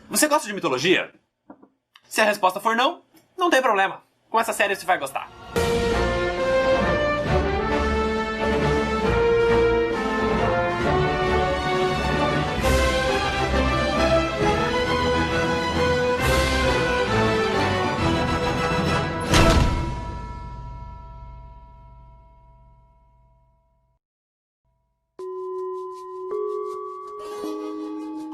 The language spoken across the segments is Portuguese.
Você gosta de mitologia? Se a resposta for não, não tem problema. Com essa série você vai gostar.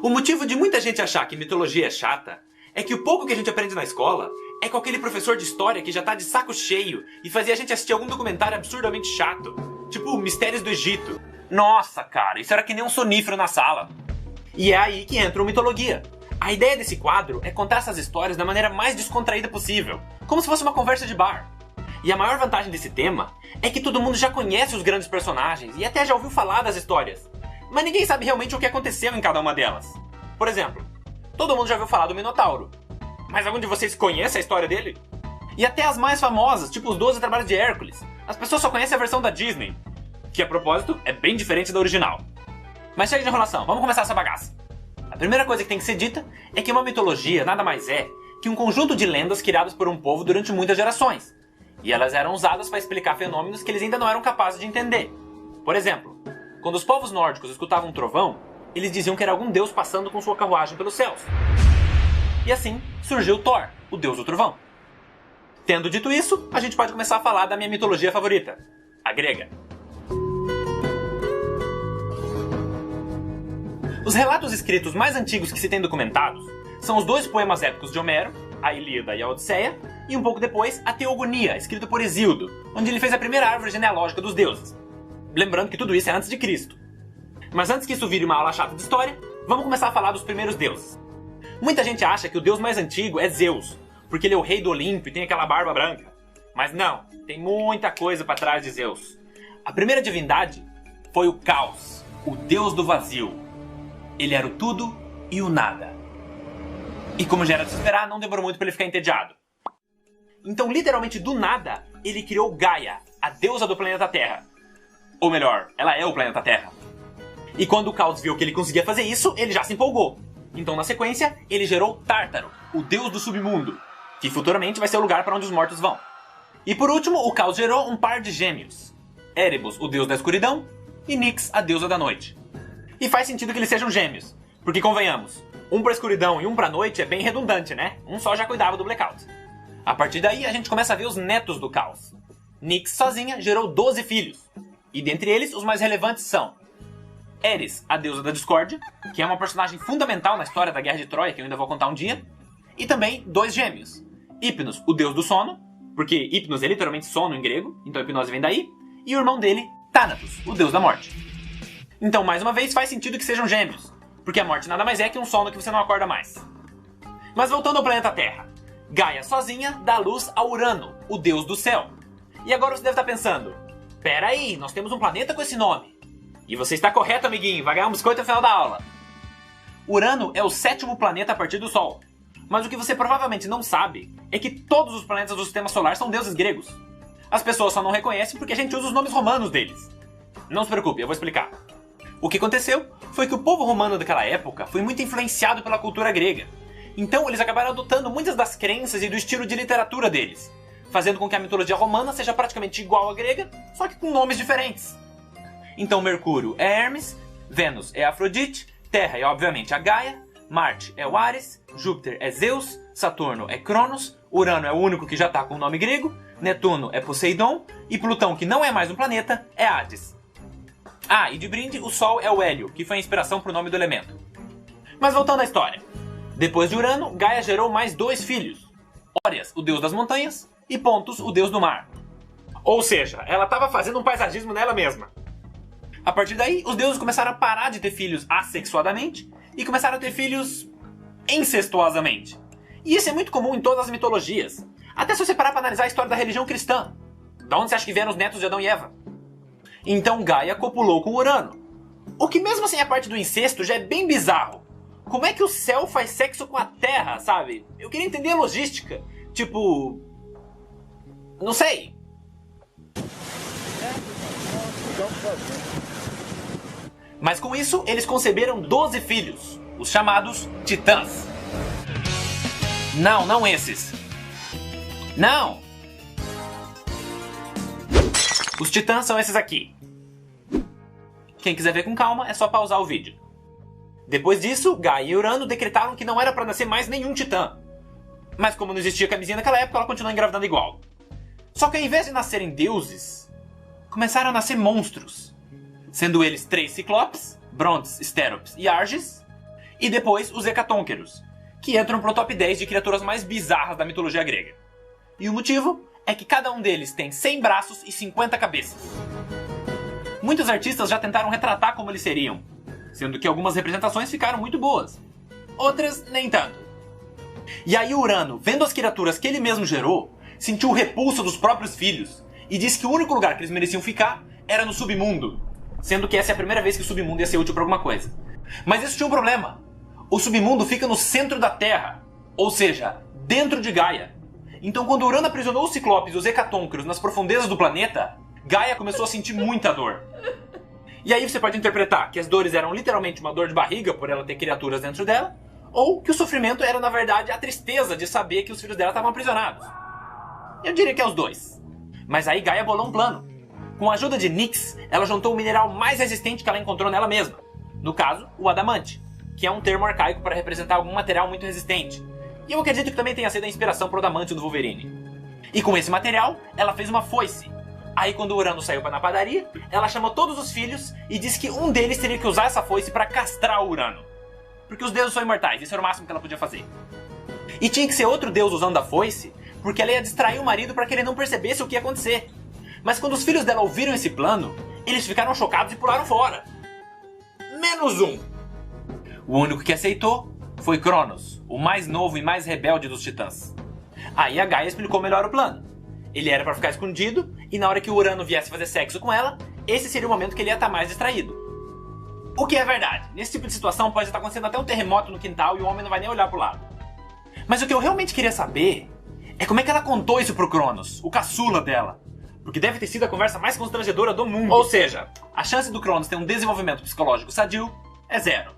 O motivo de muita gente achar que mitologia é chata é que o pouco que a gente aprende na escola é com aquele professor de história que já tá de saco cheio e fazia a gente assistir algum documentário absurdamente chato, tipo Mistérios do Egito. Nossa, cara, isso era que nem um sonífero na sala. E é aí que entra o Mitologia. A ideia desse quadro é contar essas histórias da maneira mais descontraída possível, como se fosse uma conversa de bar. E a maior vantagem desse tema é que todo mundo já conhece os grandes personagens e até já ouviu falar das histórias, mas ninguém sabe realmente o que aconteceu em cada uma delas. Por exemplo, todo mundo já ouviu falar do Minotauro, mas algum de vocês conhece a história dele? E até as mais famosas, tipo os 12 Trabalhos de Hércules, as pessoas só conhecem a versão da Disney, que a propósito é bem diferente da original. Mas chega de enrolação, vamos começar essa bagaça. A primeira coisa que tem que ser dita é que uma mitologia nada mais é que um conjunto de lendas criadas por um povo durante muitas gerações, e elas eram usadas para explicar fenômenos que eles ainda não eram capazes de entender. Por exemplo, quando os povos nórdicos escutavam um trovão, eles diziam que era algum deus passando com sua carruagem pelos céus. E assim surgiu Thor, o deus do trovão. Tendo dito isso, a gente pode começar a falar da minha mitologia favorita, a grega. Os relatos escritos mais antigos que se tem documentados são os 2 poemas épicos de Homero, a Ilíada e a Odisseia, e um pouco depois a Teogonia, escrito por Hesíodo, onde ele fez a primeira árvore genealógica dos deuses. Lembrando que tudo isso é antes de Cristo. Mas antes que isso vire uma aula chata de história, vamos começar a falar dos primeiros deuses. Muita gente acha que o deus mais antigo é Zeus, porque ele é o rei do Olimpo e tem aquela barba branca. Mas não, tem muita coisa para trás de Zeus. A primeira divindade foi o Caos, o deus do vazio. Ele era o tudo e o nada. E como já era de se esperar, não demorou muito para ele ficar entediado. Então, literalmente do nada, ele criou Gaia, a deusa do planeta Terra. Ou melhor, ela é o planeta Terra. E quando o Caos viu que ele conseguia fazer isso, ele já se empolgou. Então, na sequência, ele gerou Tártaro, o deus do submundo, que futuramente vai ser o lugar para onde os mortos vão. E por último, o Caos gerou um par de gêmeos. Erebus, o deus da escuridão, e Nyx, a deusa da noite. E faz sentido que eles sejam gêmeos, porque convenhamos, um pra escuridão e um pra noite é bem redundante, né? Um só já cuidava do blackout. A partir daí, a gente começa a ver os netos do Caos. Nyx sozinha gerou 12 filhos, e dentre eles, os mais relevantes são Eris, a deusa da discórdia, que é uma personagem fundamental na história da Guerra de Troia, que eu ainda vou contar um dia, e também 2 gêmeos. Hypnos, o deus do sono, porque Hypnos é literalmente sono em grego, então hipnose vem daí, e o irmão dele, Thanatos, o deus da morte. Então, mais uma vez, faz sentido que sejam gêmeos, porque a morte nada mais é que um sono que você não acorda mais. Mas voltando ao planeta Terra, Gaia sozinha dá luz a Urano, o deus do céu. E agora você deve estar pensando, pera aí, nós temos um planeta com esse nome. E você está correto, amiguinho, vai ganhar um biscoito no final da aula. Urano é o 7º planeta a partir do Sol. Mas o que você provavelmente não sabe é que todos os planetas do Sistema Solar são deuses gregos. As pessoas só não reconhecem porque a gente usa os nomes romanos deles. Não se preocupe, eu vou explicar. O que aconteceu foi que o povo romano daquela época foi muito influenciado pela cultura grega. Então eles acabaram adotando muitas das crenças e do estilo de literatura deles, fazendo com que a mitologia romana seja praticamente igual à grega, só que com nomes diferentes. Então Mercúrio é Hermes, Vênus é Afrodite, Terra é obviamente a Gaia, Marte é o Ares, Júpiter é Zeus, Saturno é Cronos, Urano é o único que já está com o nome grego, Netuno é Poseidon e Plutão, que não é mais um planeta, é Hades. Ah, e de brinde, o Sol é o Hélio, que foi a inspiração para o nome do elemento. Mas voltando à história. Depois de Urano, Gaia gerou mais 2 filhos. Órias, o deus das montanhas, e Pontus, o deus do mar. Ou seja, ela estava fazendo um paisagismo nela mesma. A partir daí, os deuses começaram a parar de ter filhos assexuadamente e começaram a ter filhos incestuosamente. E isso é muito comum em todas as mitologias. Até se você parar para analisar a história da religião cristã. Da onde você acha que vieram os netos de Adão e Eva? Então Gaia copulou com Urano. O que mesmo sem a parte do incesto já é bem bizarro. Como é que o céu faz sexo com a terra, sabe? Eu queria entender a logística. Tipo... não sei. Mas com isso, eles conceberam 12 filhos, os chamados Titãs. Não, não esses. Não! Os Titãs são esses aqui. Quem quiser ver com calma, é só pausar o vídeo. Depois disso, Gaia e Urano decretaram que não era para nascer mais nenhum Titã. Mas como não existia camisinha naquela época, ela continuou engravidando igual. Só que ao invés de nascerem deuses, começaram a nascer monstros. Sendo eles 3 Ciclopes, Brontes, Steropes e Arges, e depois os Hecatônqueros, que entram pro top 10 de criaturas mais bizarras da mitologia grega. E o motivo é que cada um deles tem 100 braços e 50 cabeças. Muitos artistas já tentaram retratar como eles seriam, sendo que algumas representações ficaram muito boas, outras nem tanto. E aí Urano, vendo as criaturas que ele mesmo gerou, sentiu o repulso dos próprios filhos e disse que o único lugar que eles mereciam ficar era no submundo, sendo que essa é a primeira vez que o submundo ia ser útil para alguma coisa. Mas isso tinha um problema. O submundo fica no centro da Terra, ou seja, dentro de Gaia. Então quando Urano aprisionou os Ciclopes e os Hecatônqueros nas profundezas do planeta, Gaia começou a sentir muita dor. E aí você pode interpretar que as dores eram literalmente uma dor de barriga por ela ter criaturas dentro dela, ou que o sofrimento era na verdade a tristeza de saber que os filhos dela estavam aprisionados. Eu diria que é os dois. Mas aí Gaia bolou um plano. Com a ajuda de Nyx, ela juntou o mineral mais resistente que ela encontrou nela mesma. No caso, o adamante, que é um termo arcaico para representar algum material muito resistente. E eu acredito que também tenha sido a inspiração para o adamante do Wolverine. E com esse material, ela fez uma foice. Aí quando o Urano saiu na padaria, ela chamou todos os filhos e disse que um deles teria que usar essa foice para castrar o Urano. Porque os deuses são imortais, isso era o máximo que ela podia fazer. E tinha que ser outro deus usando a foice, porque ela ia distrair o marido para que ele não percebesse o que ia acontecer. Mas quando os filhos dela ouviram esse plano, eles ficaram chocados e pularam fora. Menos um. O único que aceitou foi Cronos, o mais novo e mais rebelde dos Titãs. Aí a Gaia explicou melhor o plano. Ele era para ficar escondido, e na hora que o Urano viesse fazer sexo com ela, esse seria o momento que ele ia estar mais distraído. O que é verdade. Nesse tipo de situação pode estar acontecendo até um terremoto no quintal e o homem não vai nem olhar pro lado. Mas o que eu realmente queria saber é como é que ela contou isso pro Cronos, o caçula dela. Porque deve ter sido a conversa mais constrangedora do mundo. Ou seja, a chance do Cronos ter um desenvolvimento psicológico sadio é 0.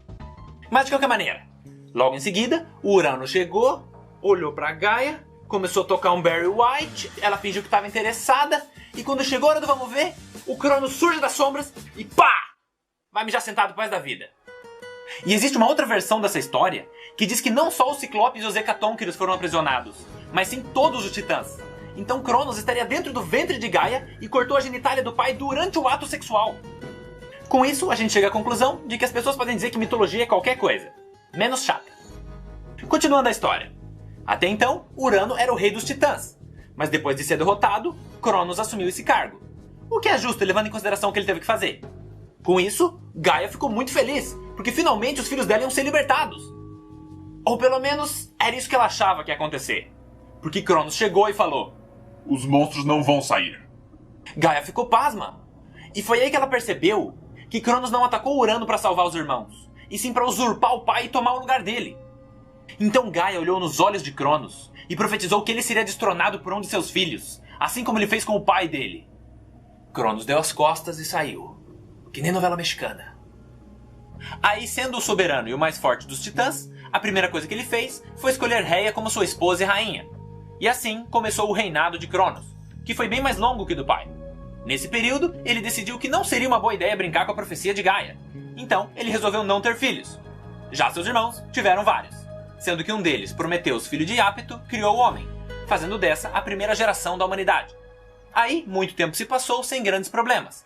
Mas de qualquer maneira, logo em seguida, o Urano chegou, olhou pra Gaia, começou a tocar um Barry White, ela fingiu que estava interessada, e quando chegou a hora do vamos ver, o Cronos surge das sombras e pá! Vai mijar sentado pro resto da vida. E existe uma outra versão dessa história que diz que não só os Ciclopes e os Hecatônqueros foram aprisionados, mas sim todos os Titãs. Então Cronos estaria dentro do ventre de Gaia e cortou a genitália do pai durante o ato sexual. Com isso, a gente chega à conclusão de que as pessoas podem dizer que mitologia é qualquer coisa, menos chata. Continuando a história. Até então, Urano era o rei dos Titãs, mas depois de ser derrotado, Cronos assumiu esse cargo. O que é justo, levando em consideração o que ele teve que fazer. Com isso, Gaia ficou muito feliz, porque finalmente os filhos dela iam ser libertados. Ou pelo menos, era isso que ela achava que ia acontecer. Porque Cronos chegou e falou: os monstros não vão sair. Gaia ficou pasma. E foi aí que ela percebeu que Cronos não atacou Urano para salvar os irmãos, e sim para usurpar o pai e tomar o lugar dele. Então Gaia olhou nos olhos de Cronos e profetizou que ele seria destronado por um de seus filhos, assim como ele fez com o pai dele. Cronos deu as costas e saiu, que nem novela mexicana. Aí, sendo o soberano e o mais forte dos Titãs, a primeira coisa que ele fez foi escolher Rhea como sua esposa e rainha. E assim começou o reinado de Cronos, que foi bem mais longo que o do pai. Nesse período, ele decidiu que não seria uma boa ideia brincar com a profecia de Gaia. Então, ele resolveu não ter filhos. Já seus irmãos tiveram vários, sendo que um deles, Prometeus, filho de Iapto, criou o homem, fazendo dessa a primeira geração da humanidade. Aí, muito tempo se passou sem grandes problemas.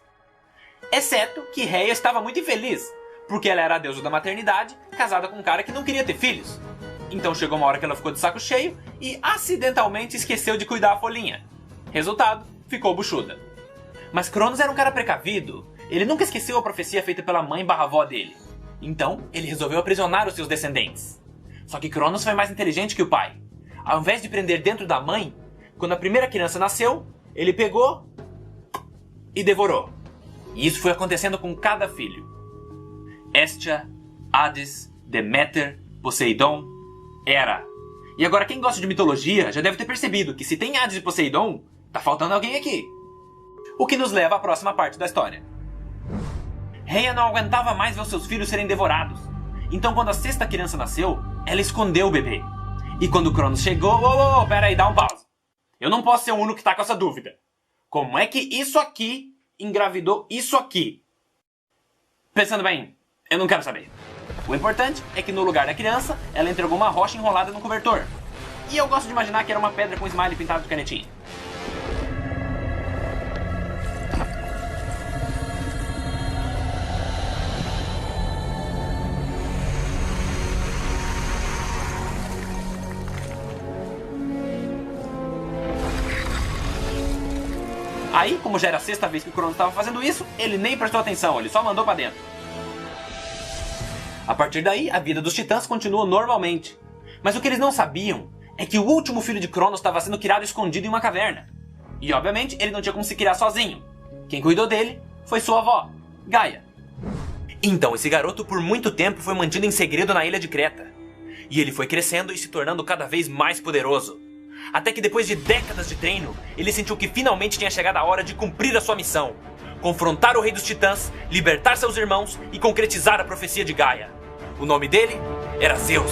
Exceto que Rhea estava muito infeliz, porque ela era a deusa da maternidade, casada com um cara que não queria ter filhos. Então chegou uma hora que ela ficou de saco cheio e acidentalmente esqueceu de cuidar a folhinha. Resultado, ficou buchuda. Mas Cronos era um cara precavido, ele nunca esqueceu a profecia feita pela mãe/avó dele. Então, ele resolveu aprisionar os seus descendentes. Só que Cronos foi mais inteligente que o pai. Ao invés de prender dentro da mãe, quando a primeira criança nasceu, ele pegou e devorou. E isso foi acontecendo com cada filho. Hestia, Hades, Deméter, Poseidon, Hera. E agora quem gosta de mitologia já deve ter percebido que se tem Hades e Poseidon, tá faltando alguém aqui. O que nos leva à próxima parte da história. Rhea não aguentava mais ver os seus filhos serem devorados. Então quando a sexta criança nasceu, ela escondeu o bebê. E quando Cronos chegou... pera aí, dá um pause. Eu não posso ser o único que tá com essa dúvida. Como é que isso aqui engravidou isso aqui? Pensando bem, eu não quero saber. O importante é que no lugar da criança, ela entregou uma rocha enrolada no cobertor. E eu gosto de imaginar que era uma pedra com smiley pintado de canetinha. Aí, como já era a sexta vez que o Cronos estava fazendo isso, ele nem prestou atenção, ele só mandou pra dentro. A partir daí, a vida dos titãs continuou normalmente. Mas o que eles não sabiam é que o último filho de Cronos estava sendo criado escondido em uma caverna. E obviamente ele não tinha como se criar sozinho. Quem cuidou dele foi sua avó, Gaia. Então esse garoto por muito tempo foi mantido em segredo na ilha de Creta. E ele foi crescendo e se tornando cada vez mais poderoso. Até que depois de décadas de treino, ele sentiu que finalmente tinha chegado a hora de cumprir a sua missão. Confrontar o rei dos titãs, libertar seus irmãos e concretizar a profecia de Gaia. O nome dele era Zeus.